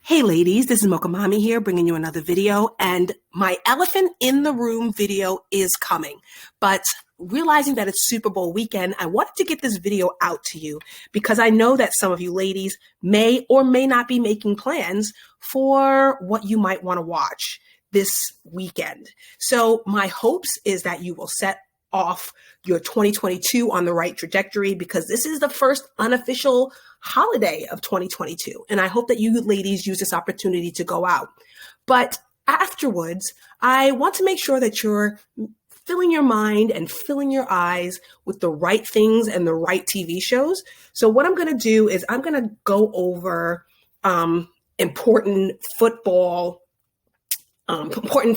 Hey ladies, this is Mocha Mommy here bringing you another video, and my elephant in the room video is coming. But realizing that it's Super Bowl weekend, I wanted to get this video out to you because I know that some of you ladies may or may not be making plans for what you might want to watch this weekend. So my hopes is that you will set off your 2022 on the right trajectory, because this is the first unofficial holiday of 2022. And I hope that you ladies use this opportunity to go out. But afterwards, I want to make sure that you're filling your mind and filling your eyes with the right things and the right TV shows. So what I'm going to do is I'm going to go over important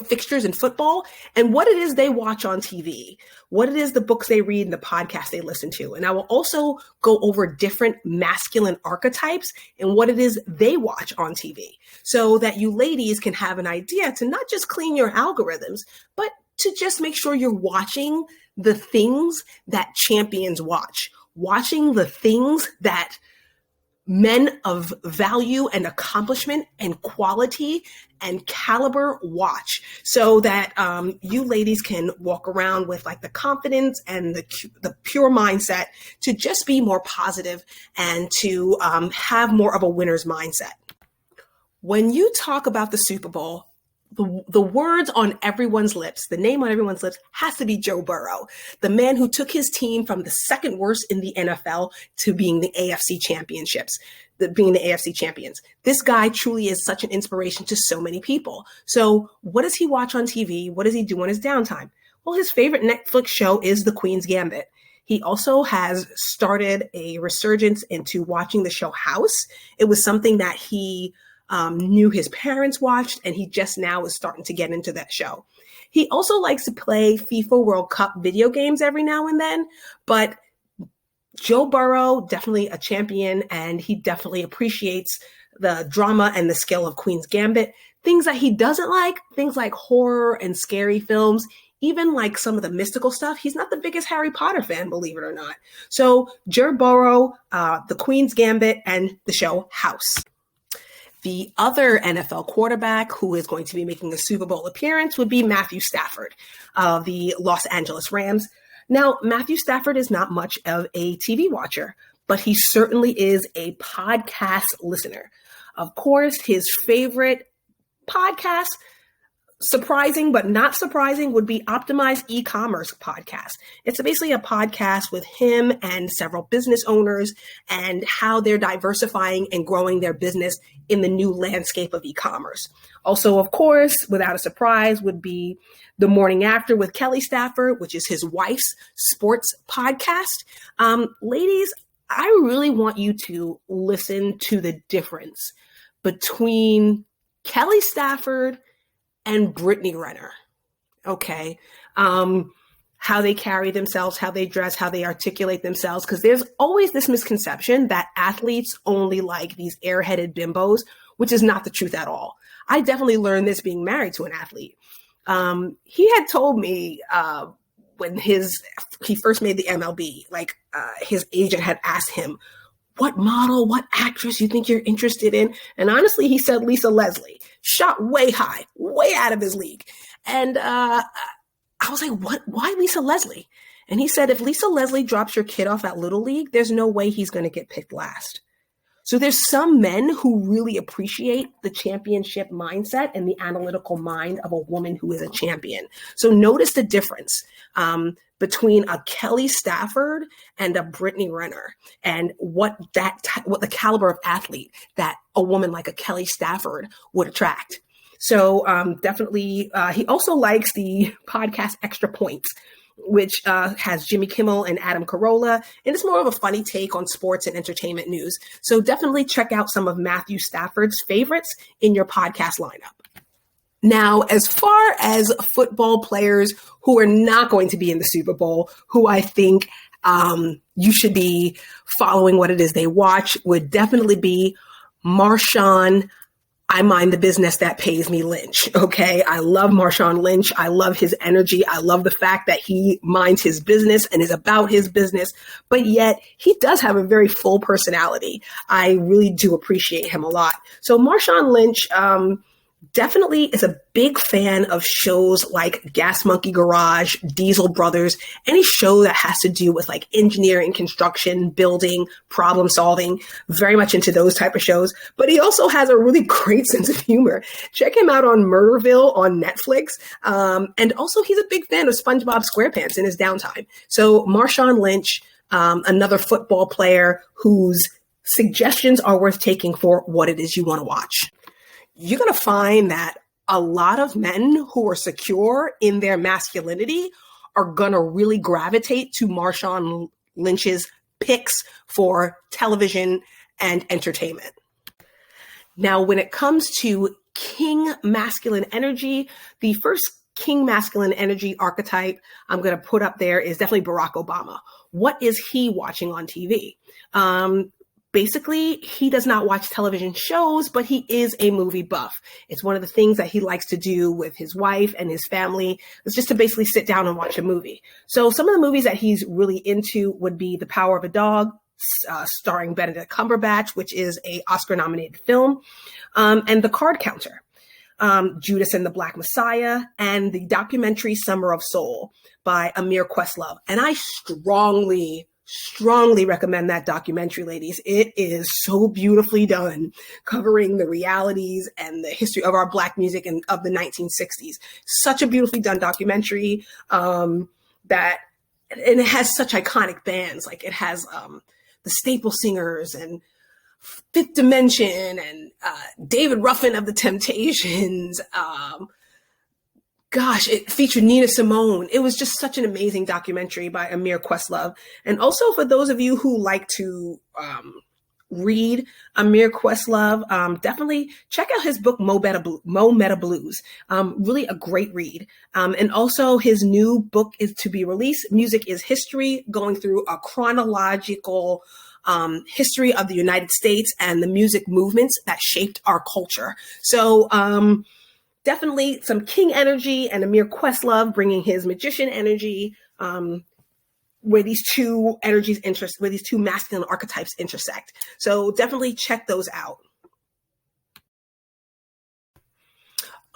fixtures in football and what it is they watch on TV, what it is the books they read and the podcasts they listen to. And I will also go over different masculine archetypes and what it is they watch on TV, so that you ladies can have an idea to not just clean your algorithms, but to just make sure you're watching the things that champions watch, watching the things that men of value and accomplishment and quality and caliber watch, so that you ladies can walk around with like the confidence and the pure mindset to just be more positive and to have more of a winner's mindset. When you talk about the Super Bowl, the words on everyone's lips, the name on everyone's lips has to be Joe Burrow, the man who took his team from the second worst in the NFL to being the AFC champions. This guy truly is such an inspiration to so many people. So what does he watch on TV? What does he do on his downtime? Well, his favorite Netflix show is The Queen's Gambit. He also has started a resurgence into watching the show House. It was something that he knew his parents watched, and he just now is starting to get into that show. He also likes to play FIFA World Cup video games every now and then, but Joe Burrow, definitely a champion, and he definitely appreciates the drama and the skill of Queen's Gambit. Things that he doesn't like, things like horror and scary films, even like some of the mystical stuff. He's not the biggest Harry Potter fan, believe it or not. So Joe Burrow, the Queen's Gambit, and the show House. The other NFL quarterback who is going to be making a Super Bowl appearance would be Matthew Stafford of the Los Angeles Rams. Now, Matthew Stafford is not much of a TV watcher, but he certainly is a podcast listener. Of course, his favorite podcast, surprising but not surprising, would be Optimized E-commerce podcast. It's basically a podcast with him and several business owners and how they're diversifying and growing their business in the new landscape of e-commerce. Also, of course, without a surprise, would be The Morning After with Kelly Stafford, which is his wife's sports podcast. Ladies, I really want you to listen to the difference between Kelly Stafford and Brittany Renner. Okay. How they carry themselves, how they dress, how they articulate themselves. Because there's always this misconception that athletes only like these airheaded bimbos, which is not the truth at all. I definitely learned this being married to an athlete. He had told me when he first made the MLB, his agent had asked him, what model, what actress you think you're interested in? And honestly, he said Lisa Leslie, shot way high, way out of his league. And I was like, what? Why Lisa Leslie? And he said, if Lisa Leslie drops your kid off at Little League, there's no way he's going to get picked last. So there's some men who really appreciate the championship mindset and the analytical mind of a woman who is a champion. So notice the difference between a Kelly Stafford and a Brittany Renner, and what the caliber of athlete that a woman like a Kelly Stafford would attract. So definitely, he also likes the podcast Extra Points, which has Jimmy Kimmel and Adam Carolla, and it's more of a funny take on sports and entertainment news. So definitely check out some of Matthew Stafford's favorites in your podcast lineup. Now, as far as football players who are not going to be in the Super Bowl, who I think you should be following what it is they watch, would definitely be Marshawn I mind the business that pays me Lynch. Okay. I love Marshawn Lynch. I love his energy. I love the fact that he minds his business and is about his business, but yet he does have a very full personality. I really do appreciate him a lot. So Marshawn Lynch, definitely is a big fan of shows like Gas Monkey Garage, Diesel Brothers, any show that has to do with like engineering, construction, building, problem solving, very much into those type of shows. But he also has a really great sense of humor. Check him out on Murderville on Netflix. And also he's a big fan of SpongeBob SquarePants in his downtime. So Marshawn Lynch, another football player whose suggestions are worth taking for what it is you want to watch. You're going to find that a lot of men who are secure in their masculinity are going to really gravitate to Marshawn Lynch's picks for television and entertainment. Now, when it comes to king masculine energy, the first king masculine energy archetype I'm going to put up there is definitely Barack Obama. What is he watching on TV? Basically, he does not watch television shows, but he is a movie buff. It's one of the things that he likes to do with his wife and his family. It's just to basically sit down and watch a movie. So some of the movies that he's really into would be The Power of a Dog, starring Benedict Cumberbatch, which is a Oscar-nominated film, and The Card Counter, Judas and the Black Messiah, and the documentary Summer of Soul by Amir Questlove. And I strongly recommend that documentary, ladies. It is so beautifully done, covering the realities and the history of our Black music and of the 1960s. Such a beautifully done documentary and it has such iconic bands. Like it has the Staple Singers and Fifth Dimension and David Ruffin of the Temptations. It featured Nina Simone. It was just such an amazing documentary by Amir Questlove. And also for those of you who like to read Amir Questlove, definitely check out his book, Mo Meta Blues. Really a great read. And also his new book is to be released, Music is History, going through a chronological history of the United States and the music movements that shaped our culture. So, definitely some king energy and Amir Questlove bringing his magician energy, where these two masculine archetypes intersect. So definitely check those out.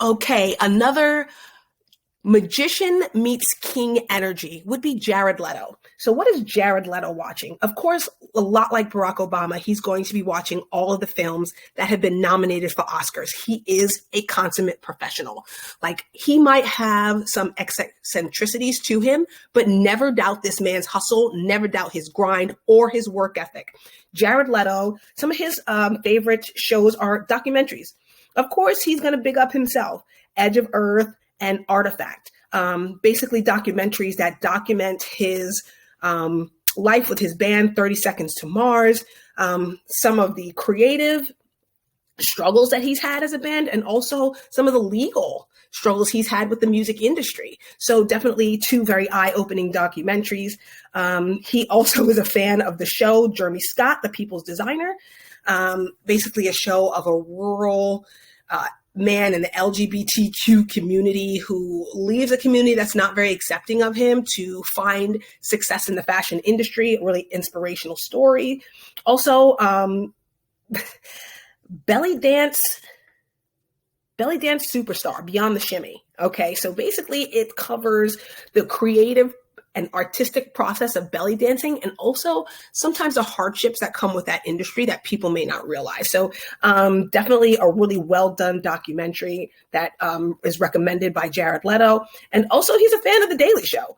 Okay, another magician meets king energy would be Jared Leto. So what is Jared Leto watching? Of course, a lot like Barack Obama, he's going to be watching all of the films that have been nominated for Oscars. He is a consummate professional. Like, he might have some eccentricities to him, but never doubt this man's hustle, never doubt his grind or his work ethic. Jared Leto, some of his favorite shows are documentaries. Of course, he's going to big up himself. Edge of Earth and Artifact, basically documentaries that document his life with his band, 30 Seconds to Mars, some of the creative struggles that he's had as a band, and also some of the legal struggles he's had with the music industry. So definitely two very eye-opening documentaries. He also is a fan of the show Jeremy Scott, The People's Designer, basically a show of a rural man in the LGBTQ community who leaves a community that's not very accepting of him to find success in the fashion industry. A really inspirational story. Also, belly dance superstar, Beyond the Shimmy. Okay, so basically it covers the creative and artistic process of belly dancing, and also sometimes the hardships that come with that industry that people may not realize. So definitely a really well done documentary that is recommended by Jared Leto. And also he's a fan of The Daily Show,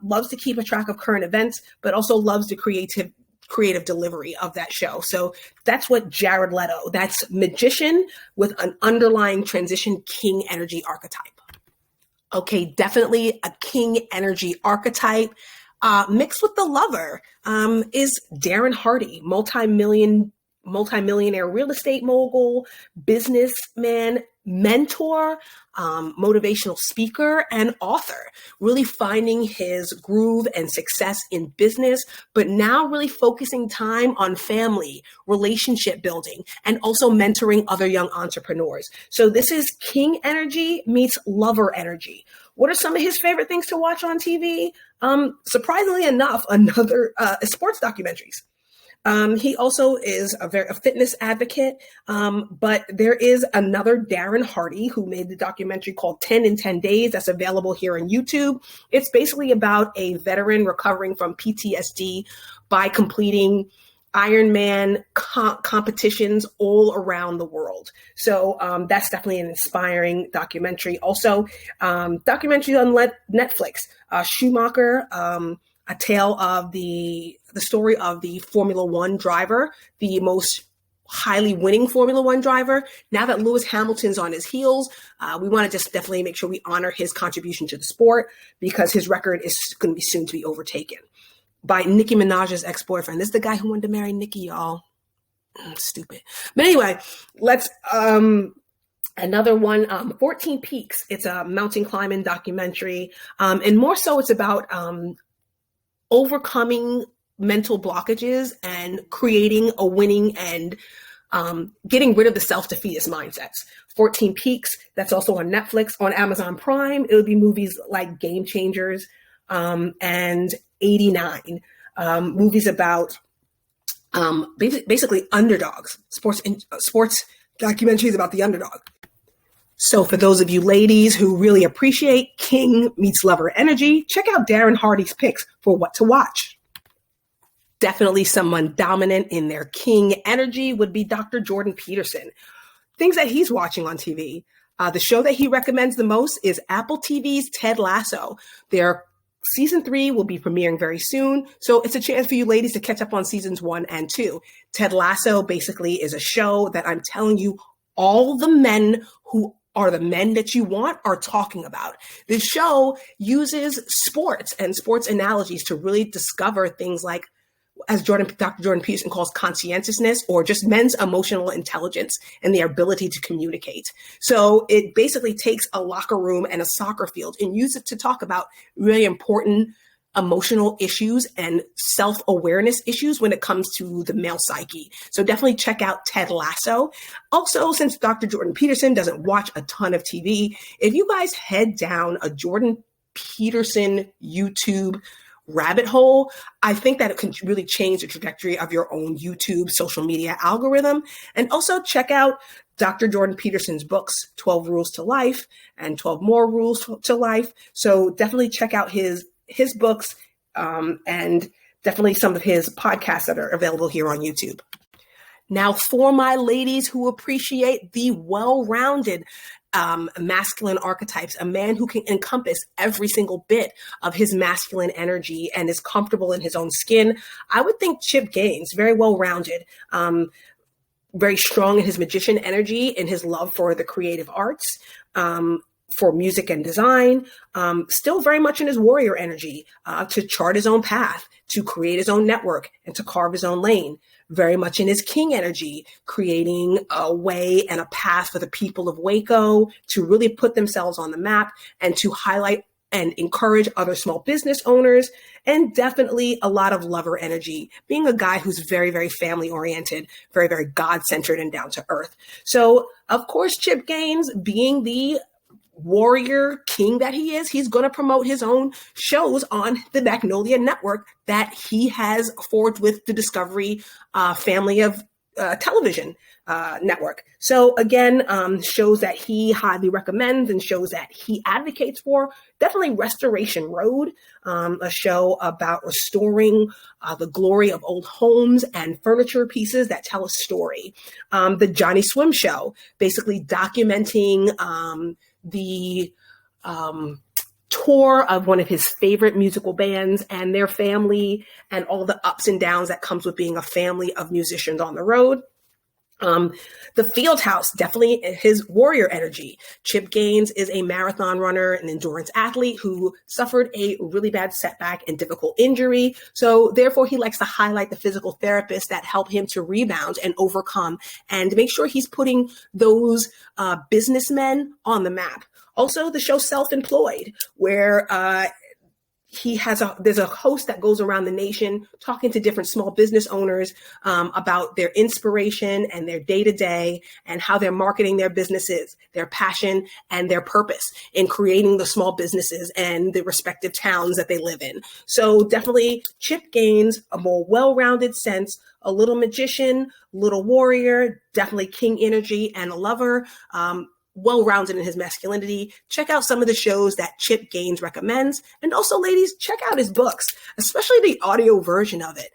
loves to keep a track of current events, but also loves the creative delivery of that show. So that's what Jared Leto, that's magician with an underlying transition king energy archetype. Okay, definitely a king energy archetype mixed with the lover is Darren Hardy, multi-million multimillionaire real estate mogul, businessman, mentor, motivational speaker, and author, really finding his groove and success in business, but now really focusing time on family, relationship building, and also mentoring other young entrepreneurs. So this is king energy meets lover energy. What are some of his favorite things to watch on TV? Surprisingly enough, another sports documentaries. He also is a fitness advocate, but there is another Darren Hardy who made the documentary called 10 in 10 Days that's available here on YouTube. It's basically about a veteran recovering from PTSD by completing Ironman competitions all around the world. So that's definitely an inspiring documentary. Also, documentaries on Netflix, Schumacher, a tale of the story of the Formula One driver, the most highly winning Formula One driver. Now that Lewis Hamilton's on his heels, we want to just definitely make sure we honor his contribution to the sport because his record is going to be soon to be overtaken by Nicki Minaj's ex-boyfriend. This is the guy who wanted to marry Nicki, y'all. Stupid. But anyway, let's another one, 14 Peaks. It's a mountain climbing documentary. And more so it's about overcoming mental blockages and creating a winning and getting rid of the self-defeatist mindsets. 14 Peaks, that's also on Netflix. On Amazon Prime, it would be movies like Game Changers and 89. Movies about basically underdogs, sports documentaries about the underdog. So for those of you ladies who really appreciate king meets lover energy, check out Darren Hardy's picks for what to watch. Definitely someone dominant in their king energy would be Dr. Jordan Peterson. Things that he's watching on TV. The show that he recommends the most is Apple TV's Ted Lasso. Their season 3 will be premiering very soon. So it's a chance for you ladies to catch up on seasons 1 and 2. Ted Lasso basically is a show that I'm telling you all the men who are the men that you want are talking about. This show uses sports and sports analogies to really discover things like, as Dr. Jordan Peterson calls, conscientiousness, or just men's emotional intelligence and their ability to communicate. So it basically takes a locker room and a soccer field and uses it to talk about really important emotional issues and self-awareness issues when it comes to the male psyche. So definitely check out Ted Lasso. Also, since Dr. Jordan Peterson doesn't watch a ton of TV, if you guys head down a Jordan Peterson YouTube rabbit hole, I think that it can really change the trajectory of your own YouTube social media algorithm. And also check out Dr. Jordan Peterson's books, 12 Rules to Life and 12 More Rules to Life. So definitely check out his books and definitely some of his podcasts that are available here on YouTube. Now, for my ladies who appreciate the well-rounded masculine archetypes, a man who can encompass every single bit of his masculine energy and is comfortable in his own skin, I would think Chip Gaines, very well-rounded, very strong in his magician energy, in his love for the creative arts, for music and design, still very much in his warrior energy, to chart his own path, to create his own network, and to carve his own lane. Very much in his king energy, creating a way and a path for the people of Waco to really put themselves on the map and to highlight and encourage other small business owners, and definitely a lot of lover energy, being a guy who's very, very family oriented, very, very God-centered and down to earth. So, of course, Chip Gaines, being the warrior king that he is, he's going to promote his own shows on the Magnolia Network that he has forged with the Discovery family of television network. So again, shows that he highly recommends and shows that he advocates for. Definitely Restoration Road, a show about restoring the glory of old homes and furniture pieces that tell a story. The Johnny Swim Show, basically documenting the tour of one of his favorite musical bands and their family and all the ups and downs that comes with being a family of musicians on the road. The field house, definitely his warrior energy. Chip Gaines is a marathon runner, an endurance athlete who suffered a really bad setback and difficult injury. So therefore, he likes to highlight the physical therapists that help him to rebound and overcome and make sure he's putting those businessmen on the map. Also, the show Self-Employed, where there's a host that goes around the nation talking to different small business owners about their inspiration and their day-to-day and how they're marketing their businesses, their passion and their purpose in creating the small businesses and the respective towns that they live in. So definitely Chip Gaines, a more well-rounded sense, a little magician, little warrior, definitely king energy and a lover. Well-rounded in his masculinity. Check out some of the shows that Chip Gaines recommends. And also, ladies, check out his books, especially the audio version of it.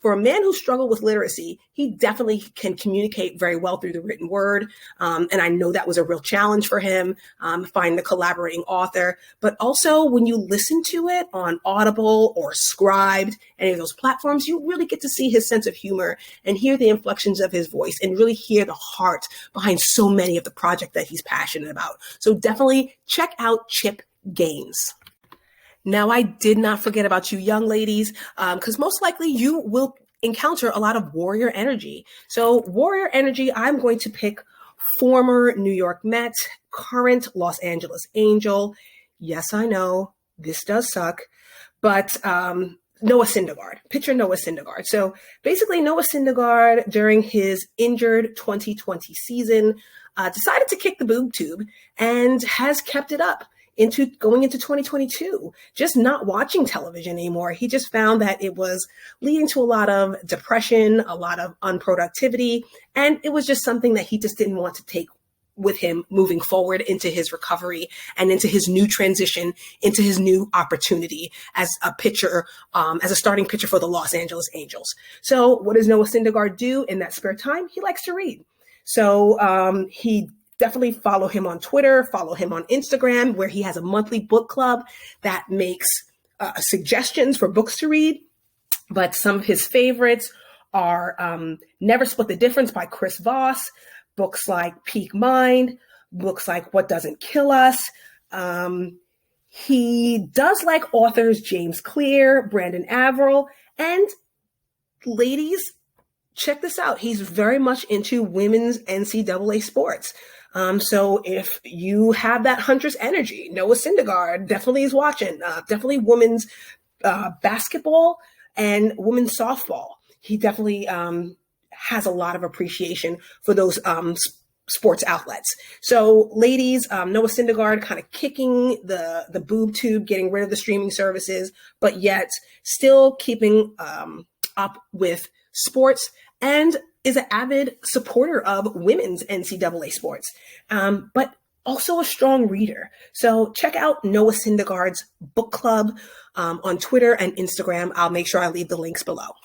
For a man who struggled with literacy, he definitely can communicate very well through the written word. And I know that was a real challenge for him, finding the collaborating author. But also when you listen to it on Audible or Scribed, any of those platforms, you really get to see his sense of humor and hear the inflections of his voice and really hear the heart behind so many of the project that he's passionate about. So definitely check out Chip Gaines. Now, I did not forget about you young ladies, because most likely you will encounter a lot of warrior energy. So warrior energy, I'm going to pick former New York Met, current Los Angeles Angel. Yes, I know this does suck, but Noah Syndergaard. Picture Noah Syndergaard. So basically Noah Syndergaard during his injured 2020 season decided to kick the boob tube and has kept it up going into 2022, just not watching television anymore. He just found that it was leading to a lot of depression, a lot of unproductivity, and it was just something that he just didn't want to take with him moving forward into his recovery and into his new transition, into his new opportunity as a pitcher, as a starting pitcher for the Los Angeles Angels. So what does Noah Syndergaard do in that spare time? He likes to read. So he definitely follow him on Twitter, follow him on Instagram, where he has a monthly book club that makes suggestions for books to read. But some of his favorites are Never Split the Difference by Chris Voss, books like Peak Mind, books like What Doesn't Kill Us. He does like authors James Clear, Brandon Averill, and ladies, check this out. He's very much into women's NCAA sports. So if you have that hunter's energy, Noah Syndergaard definitely is watching, definitely women's basketball and women's softball. He definitely has a lot of appreciation for those sports outlets. So ladies, Noah Syndergaard kind of kicking the boob tube, getting rid of the streaming services, but yet still keeping up with sports and is an avid supporter of women's NCAA sports, but also a strong reader. So check out Noah Syndergaard's book club on Twitter and Instagram. I'll make sure I leave the links below.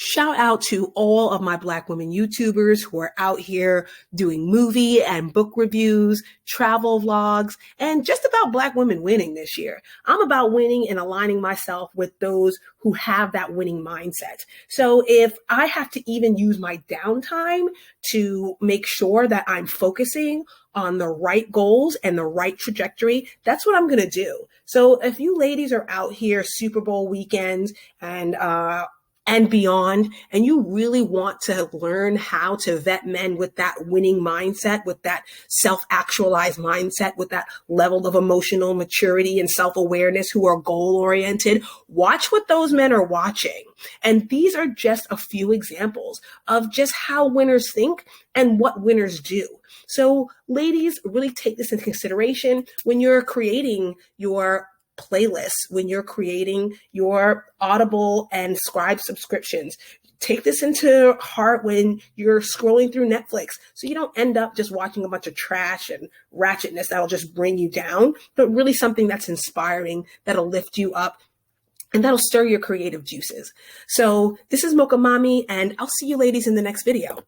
Shout out to all of my Black women YouTubers who are out here doing movie and book reviews, travel vlogs, and just about Black women winning this year. I'm about winning and aligning myself with those who have that winning mindset. So if I have to even use my downtime to make sure that I'm focusing on the right goals and the right trajectory, that's what I'm going to do. So if you ladies are out here Super Bowl weekends and beyond, and you really want to learn how to vet men with that winning mindset, with that self-actualized mindset, with that level of emotional maturity and self-awareness, who are goal-oriented, watch what those men are watching. And these are just a few examples of just how winners think and what winners do. So ladies, really take this into consideration when you're creating your playlists, when you're creating your Audible and Scribe subscriptions. Take this into heart when you're scrolling through Netflix, so you don't end up just watching a bunch of trash and ratchetness that'll just bring you down, but really something that's inspiring, that'll lift you up, and that'll stir your creative juices. So this is Mocha Mommy, and I'll see you ladies in the next video.